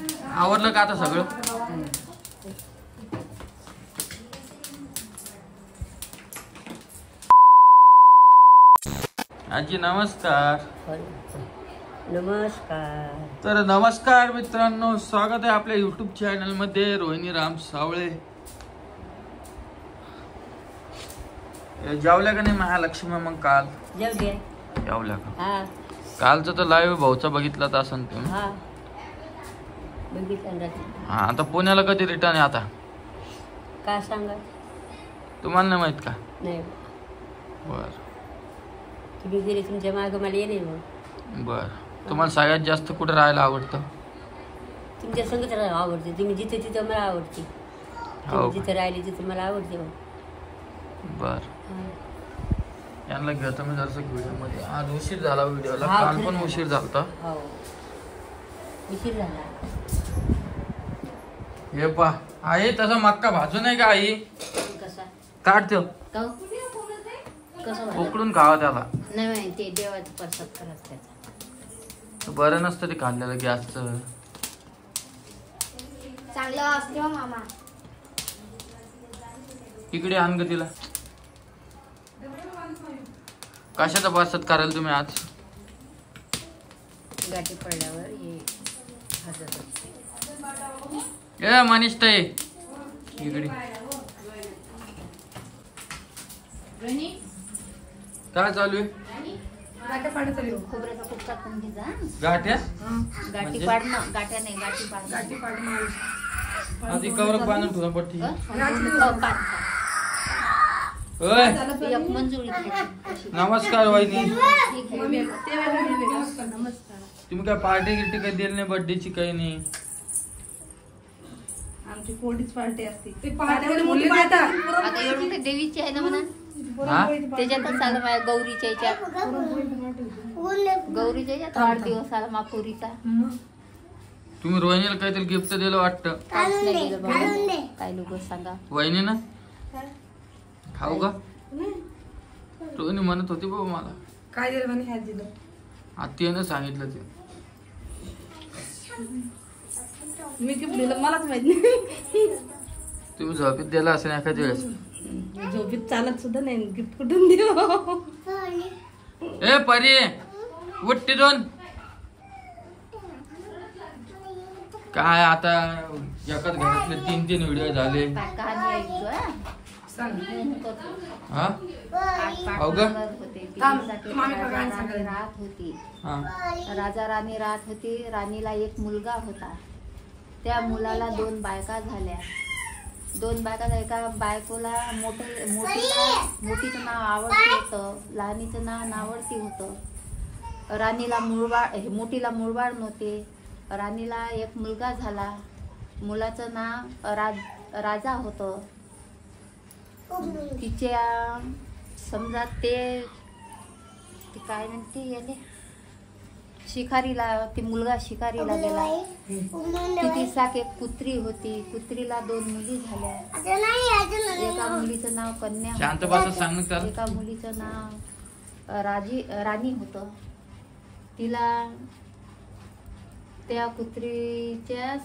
आवरलं का आता सगळं? आजी नमस्कार. नमस्कार. तर नमस्कार मित्रांनो, स्वागत आहे आपल्या YouTube चॅनल मध्ये. रोहिणी राम सावळे. जेवल्या का नाही महालक्ष्मी? मग काल जेवल्या का? कालचं तर लाईव्ह भाऊचा बघितला तर असं तुम्ही? हा, आता पुण्याला कधी रिटर्न आहे आता? काय सांगा, तुम्हाला नाही माहित का? नाही. बर तुम्ही गेले तुमच्या मागे मला ये नाही. मग बर, तुम्हाला सगळ्यात जास्त कुठे राहायला आवडतं? तुमच्या संगत राहायला आवडते. तुम्ही जिथे तिथं मला आवडते. जिथे राहिले तिथे मला आवडते. बर, यांना घेतो मी जरासं व्हिडिओ मध्ये. आज उशीर झाला व्हिडिओला, काल पण उशीर झाला. उशीर झाला. हे पा आई, तसा मक्का भाजू नाही का आई? कसा काढतो कसं उकडून खावा त्याला. नाही, ते देवाचा प्रसाद करत त्याचा. बरं नसतं ते खाल्लेलं गॅसचं. चांगलं असते मामा. इकडे आण ग तिला. कशाचा प्रसाद कराल तुम्ही आज? गाठी पडल्यावर हे भाजत असते. ए मनीष ताई इकडे. काय चालू आहे? खोबऱ्याचा खूप टाकून घ्यायचा. गाठ्या गाठी पाडणं, गाठ्या नाही, गाठी पाडणं. आधी कवर बांधून ठेवा पट्टी. एक मंजुळी घ्यायची. नमस्कार वहिनी. नमस्कार. तुम्ही काय पार्टी गिट्टी काही दिली नाही बर्थडेची? काही नाही. आमची कोणतीच पार्टी असते. आता एवढी देवीची आहे ना म्हणा. त्याच्यातच आलं माझ्या गौरीच्या याच्यात. गौरीच्या याच्यात वाढदिवस आला मापुरीचा. तुम्ही रोहिणीला काहीतरी गिफ्ट दिलं वाटतं. काहीच नाही दिलं बाबा. काय लोक सांगा. वहिनी ना खाऊ का? रोहिणी म्हणत होती बाबा मला. काय दिलं म्हणे? ह्याच दिलं. आत्यानं सांगितलं ते. मी गिफ्ट दिलं मलाच माहित नाही. तुम्ही झोपेत दिला असेल एखाद्या वेळेस. झोपेत चालत सुद्धा नाही. गिफ्ट कुठून देऊ? ए परी उठती दोन. काय आता एकाच घरातले 3-3 व्हिडिओ झाले. कहाणी ऐकतो हा हो का? राहत होती. राजा राणी राहत होती. राणीला एक मुलगा होता. त्या मुलाला 2 बायका झाल्या. 2 बायका. एका बायकोला मोठीचं नाव आवडती होतं, लहानीचं नाव नावडती होतं. राणीला मोठीला मूळबाळ नव्हते. राणीला एक मुलगा झाला. मुलाचं नाव राजा होतं. तिच्या समजा ते काय म्हणते याले शिकारीला, ती मुलगा शिकारीला गेला. तिची साक एक पुत्री होती. पुत्रीला 2 मुली झाल्या. एका मुलीचं नाव कन्या होतं. एका मुलीचं नाव राणी होतं. तिला त्या पुत्रीच्या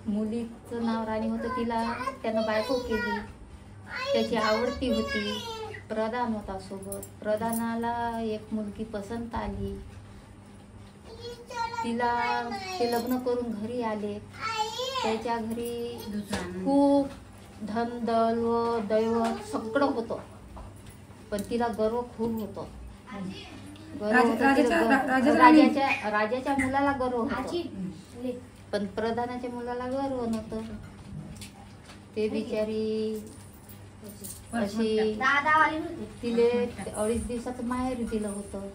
मुलीचं नाव राणी होतं. तिला त्यानं बायको केली. त्याची आवडती होती. प्रधान होता सोबत. प्रधानाला एक मुलगी पसंत आली. तिला ते लग्न करून घरी आले. त्याच्या घरी खूप धन दौल दैवत सगळं होतं. पण तिला गर्व खूप होतो. राजाच्या मुलाला गर्व होतो, पण प्रधानाच्या मुलाला गर्व नव्हतं. ते बिचारी अशी तिले 2.5 दिवसाचं माहेर दिलं होतं.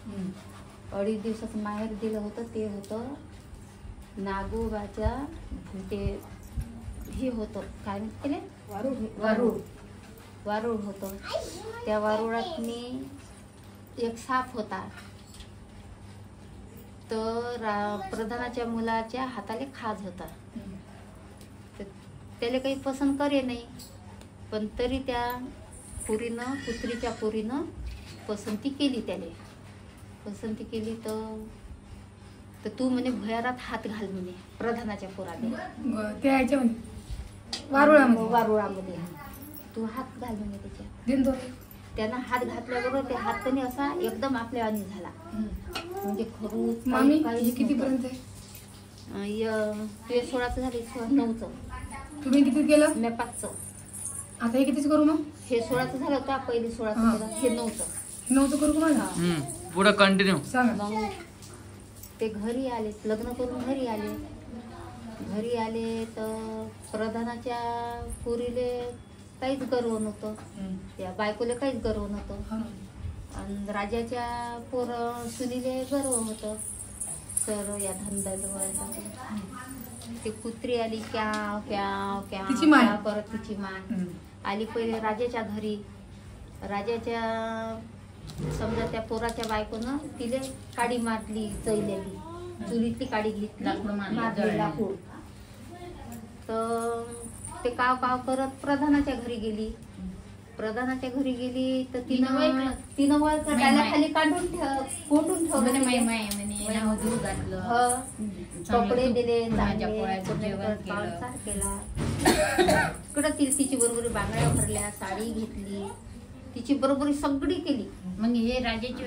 2.5 दिवसाचं माहेर दिलं होतं. ते होतं नागोबाच्या ते हे होतं काय म्हणते वारुळ होतं. त्या वारुळात एक साप होता. तर प्रधानाच्या मुलाच्या हाताला खाज होता. त्याला काही पसंत करे नाही, पण तरी त्या पुत्रीच्या पोरीनं पसंती केली. त्याला पसंती केली तर तर तू म्हणे भुयारात हात घाल म्हणे प्रधानाच्या पोराने ते याच्यामध्ये वारुळामध्ये तू हात घाल म्हणे त्याच्यात. दिन तो त्यानं हात घातल्याबरोबर ते हात त्याने असा एकदम आपल्या आणि झाला. म्हणजे खरूच मामी काही हे कितीपर्यंत आहे? ते 16चं झालं 9चं तुम्ही किती केलं? मी 5चं. आता हे कितीच करू मग? हे 16चं झालं होतं पहिले 16चं हा. केलं हे 9चं. 9चं करू का माझं? पुढे कंटिन्यू सांगा. मग ते घरी आले लग्न करून घरी आले तर प्रधानाच्या पोरीले काहीच गर्व नव्हतं. त्या बायकोले काहीच गर्व नव्हतं. हा. आणि राजाच्या पोर सुनीले गर्व होतं. तर या धंद्याचं ती कुत्री आली क्याव क्याव क्याव तिची माय. क्याव करत तिची माय आली पहिले राजाच्या घरी. राजाच्या समजा त्या पोराच्या बायकोनं तिले काडी मारली चैलेली चुलीतली काडी घेतली मारली लाकूड. तर ते काव काव करत प्रधानाच्या घरी गेली. तर तिनं वर खाली काढून कोंडून ठेवलं. कपडे दिले केला. इकडं तिची बरोबर बांगड्या भरल्या साडी घेतली तिची बरोबरी सगळी केली. मग हे राजाची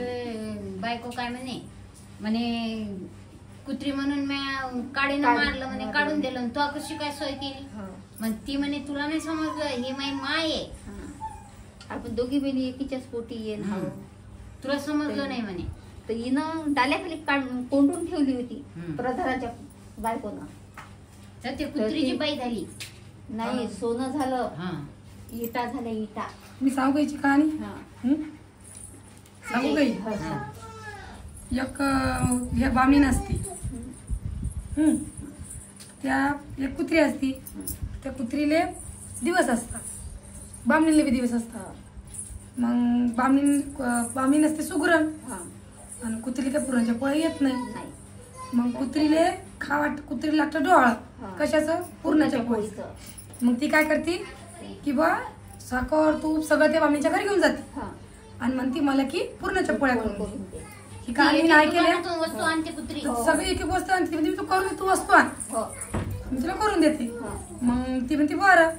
बायको काय म्हणे कुत्री म्हणून मी काडीनं मारलं म्हणे काढून दिलं. तो कशी काय सोय केली? मग ती म्हणे तुला नाही समजलं ही माई माय आहे. आपण दोघी बहिणी एकीच्याच पोटी येईल तुला समजलं नाही म्हणे. तर हिनं डाल्याखाली कोंडून ठेवली होती प्रधानाच्या बायकोनं. तर ते कुत्रीची बाई झाली. नाही सोनं झालं इटा झाल्या इटा. मी सांगू याची कहाणी? सांगू काही? एक ह्या बामीन असती. त्या एक कुत्री असती. त्या कुत्रीले दिवस असतात बामणीले बी दिवस असतात. मग बामणी असते सुगरण आणि कुत्री त्या पुरणच्या पोळ्या येत नाही. मग कुत्रीले कुत्रीला लागतं डोळा कशाचं? पुरणाच्या पोळीचं. मग ती काय करते की बा साखर तूप सगळं त्या बामणीच्या घरी घेऊन जाते आणि म्हणते मला की पुरणाच्या पोळ्या करून दे. ही कहाणी नाही केल्या वस्तू आणते कुत्री सगळी एक वस्तू आणते. म्हणजे तू करून तू वस्तू आण मी तुला करून देते. मग ती म्हणते बरं.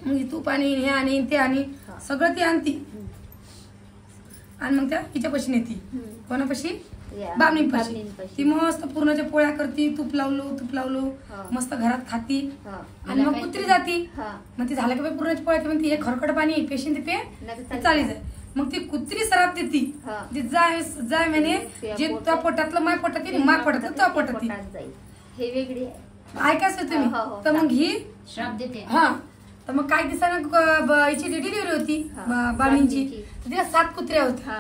मग तूप आणि हे आणि ते आणि सगळं ती आणती आणि मग त्या हिच्यापाशी नेती. कोणापाशी? बामणीपाशी. ती मस्त पूर्णाच्या पोळ्या करती. तूप लावलो मस्त घरात खाती आणि मग कुत्री जाती. मग ती झालं की पूर्णाच्या पोळ्या म्हणते हे खरकट पाणी पेशीन ते पे चाली जाय. मग ती कुत्री सराप देती जाय म्हणे जे त्या पोटातलं माय पोटात येईल माय पोटातलं त्या पोटात येईल. हे वेगळी ऐकायचं तुम्ही. तर मग ही श्राप देते. हा तर मग काही दिवसानं हिची डिलिव्हरी होती बामींची. तर तिला 7 कुत्र्या होत्या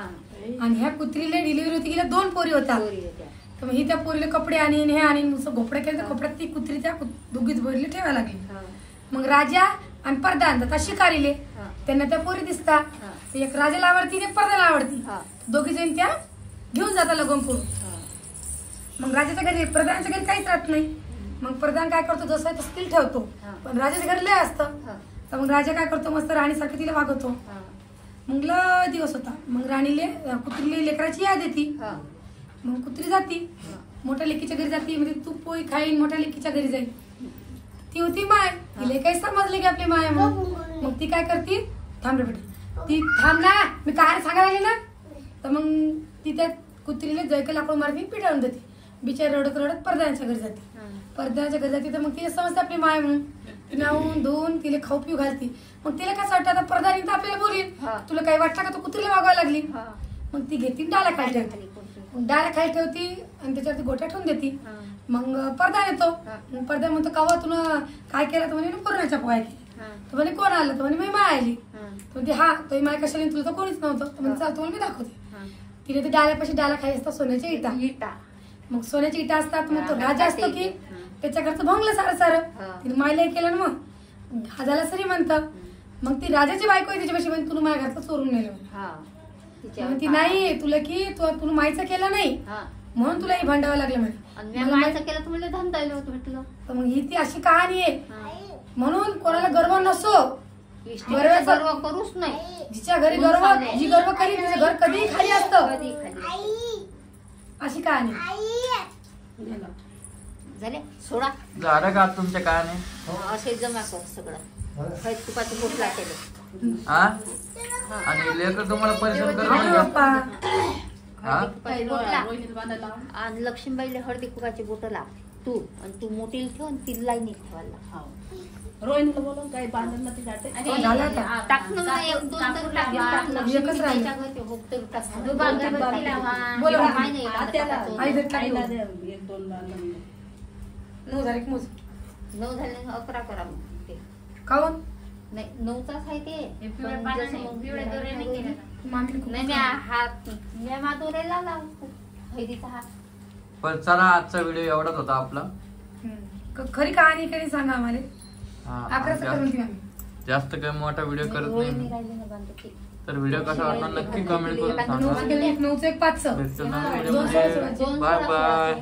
आणि ह्या कुत्रीला डिलिव्हरी होती गेल्या 2 पोरी होत्या. तर मग ही त्या पोरीला कपडे आणि हे आणि घोपड्या केल्या. कपड्यात ती कुत्री त्या दोघीच पोरीला ठेवायला लागली. मग राजा आणि प्रधान जातात शिकारीले. त्यांना त्या पोरी दिसतात. एक राजाला आवडती एक प्रधाला आवडती. दोघी जण त्या घेऊन जातात लगोन करून. मग राजाच्या घरी प्रधानाच्या घरी काहीच राहत नाही. मग प्रधान काय करतो जसं तसं तिला ठेवतो. पण राजाच्या घरी लय असतं. तर मग राजा काय करतो मस्त राणीसारखं तिला वागवतो. मग लय दिवस होता. मग राणीले कुत्रीले लेकराची याद येते. मग कुत्री जाती मोठ्या लेकीच्या घरी जाती. म्हणजे तू पोळी खाईन मोठ्या लेकीच्या घरी जाईल. ती होती माय. तिला काही समजले की आपली माय. मग ती काय करते थांब रे बेटा ती थांब ना मी काय सांगायला लागली ना. तर मग ती त्या कुत्रीला जयक लाकूड मारती पिटाळून देते. बिचार रडत रडत प्रधानाच्या घरी जाते. प्रधानाच्या घरी जाते तर मग तिला समजते आपली माय म्हणून. नाहून धुवून तिला खाऊ पिऊ घालती. मग तिला कसं वाटतं आता प्रधानी तर आपल्याला बोलील तुला काही वाटलं का तू कुत्रीला वागवायला लागली. मग ती घेते डाल्या खाली ठेवते. डाल्या खाली ठेवती आणि त्याच्यावरती गोट्या ठेवून देते. मग प्रधान येतो. मग प्रधान म्हणतो कावा तुला काय केलं तर म्हणे पुरणाच्या पोळ्या केल्या. तर म्हणे कोण आलं तर म्हणे मी माय आली. म्हणते हा तो माय कशाला तुला तर कोणीच नव्हतं. म्हणजे चालतो मी दाखवते. तिने ते डाल्यापाशी डाल्या खाली असतात सोन्याच्या इटा. मग सोन्याची इटा असतात. मग तो राजा असतो की त्याच्या घरचं भंगलं सारं तिने मायला केलं ना. मग हाजाला सरी म्हणतं. मग ती राजाची बायको आहे त्याच्यापाशी म्हणजे तुला माझ्या घरचं चोरून नेलं. ती नाही तुला की तुला मायचं केलं नाही म्हणून तुला हे भांडावं लागलं मायचं केलं तर मला धंदा होतं म्हटलं. तर मग ही ती अशी कहाणी आहे. म्हणून कोणाला गर्व नसो गर्व करूच नाही. जिच्या घरी गर्व जी गर्व करी तिचं घर कधीही खाली असतं. अशी कहाणी. झाले सोडा झालं का तुमच्या काय नाही असे जमा कर सगळं हळद तुपाचं पोटला केलं हा आणि लेकर तुम्हाला परेशान करत अरे नाही का? बाप्पा हा बोटला आणि लक्ष्मीबाईला हळदी कुकाची बोट लाव तू आणि तू मोठी ठेव आणि ती लाईनी ठेवायला रोहिणीला बोलून काही बांधून ती जाते हो, झालं आता. टाकणं ना, एक दोन तर टाक. एकच राहिलं. त्याच्या घरचे भोग तर टाक. अगरबत्ती लावा. बोला. एवढं माहिती नाही एखादं आत्याला टाकायचं. आई भेट आईला टाकली. दे, 1-2 बांधून. 9 झाले की मोज 9 झाले ना 11 करा मग ते. काऊन नाही 9चाच आहे ते हे पिवळ्या पण पानाने, जसं मग पिवळ्या दोऱ्याने केलं का? मामीला खूप नाही मी हात मी माधुरेला लाव हळदीचा हात पण चला आजचा व्हिडिओ एवढाच होता आपला खरी कहाणी कधी सांगा आम्हाला हा, 11 करून ती मामी जास्त काही मोठा व्हिडिओ करत रोहिणी नाही राहिली ना बांधते तर व्हिडिओ कसा वाटला नक्की कमेंट करून नऊचं सांगा केलं, 9चं एक 5चं भेटतो नवीन दोन व्हिडिओमध्ये सोळाचे. बाय बाय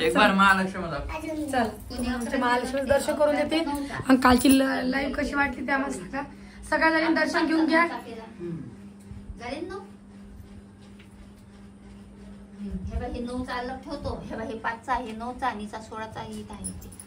एक बार महालक्ष्मी दाखव. चल तुम्ही आमच्या महालक्ष्मी दर्शन करून देते आणि कालची लाईव्ह कशी वाटली ते आम्हाला सांगा सगळ्या जणी दर्शन घेऊन घ्या झाले ना हे बघ हे 9चा अलग ठेवतो हे बघ हे 5चा हे 9चा आणि 16चा इथं आहे ते